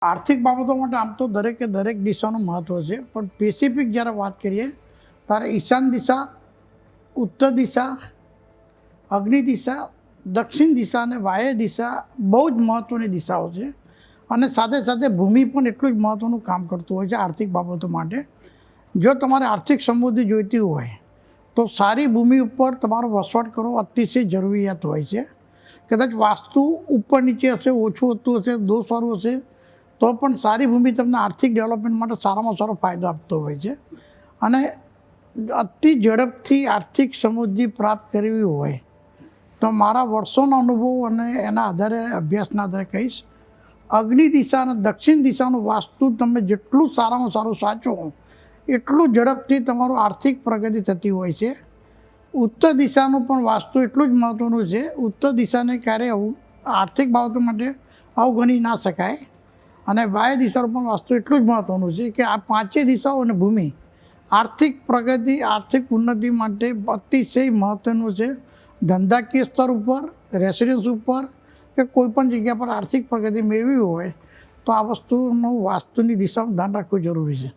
આર્થિક બાબતો માટે આમ તો દરેકે દરેક દિશાનું મહત્ત્વ છે, પણ સ્પેસિફિક જ્યારે વાત કરીએ ત્યારે ઈશાન દિશા, ઉત્તર દિશા, અગ્નિ દિશા, દક્ષિણ દિશા અને વાયવ્ય દિશા બહુ જ મહત્ત્વની દિશાઓ છે. અને સાથે સાથે ભૂમિ પણ એટલું જ મહત્ત્વનું કામ કરતું હોય છે આર્થિક બાબતો માટે. જો તમારે આર્થિક સમૃદ્ધિ જોઈતી હોય તો સારી ભૂમિ ઉપર તમારો વસવાટ કરવો અતિશય જરૂરિયાત હોય છે. કદાચ વાસ્તુ ઉપર નીચે હશે, ઓછું હોતું હશે, દોષવાળું હશે, તો પણ સારી ભૂમિ તમને આર્થિક ડેવલપમેન્ટ માટે સારામાં સારો ફાયદો આપતો હોય છે. અને અતિ ઝડપથી આર્થિક સમૃદ્ધિ પ્રાપ્ત કરવી હોય તો મારા વર્ષોનો અનુભવ અને એના આધારે અભ્યાસના આધારે કહીશ, અગ્નિ દિશા અને દક્ષિણ દિશાનું વાસ્તુ તમે જેટલું સારામાં સારું સાચો એટલું ઝડપથી તમારું આર્થિક પ્રગતિ થતી હોય છે. ઉત્તર દિશાનું પણ વાસ્તુ એટલું જ મહત્ત્વનું છે. ઉત્તર દિશાને ક્યારેય આર્થિક બાબતો માટે અવગણી ના શકાય. અને વાયવ્ય દિશાનું પણ વાસ્તુ એટલું જ મહત્ત્વનું છે કે આ પાંચેય દિશાઓ અને ભૂમિ આર્થિક પ્રગતિ, આર્થિક ઉન્નતિ માટે અતિશય મહત્ત્વનું છે. ધંધાકીય સ્તર ઉપર, રેસિડન્સ ઉપર કે કોઈપણ જગ્યા પર આર્થિક પ્રગતિ મેળવી હોય તો આ વસ્તુનું વાસ્તુની દિશામાં ધ્યાન રાખવું જરૂરી છે.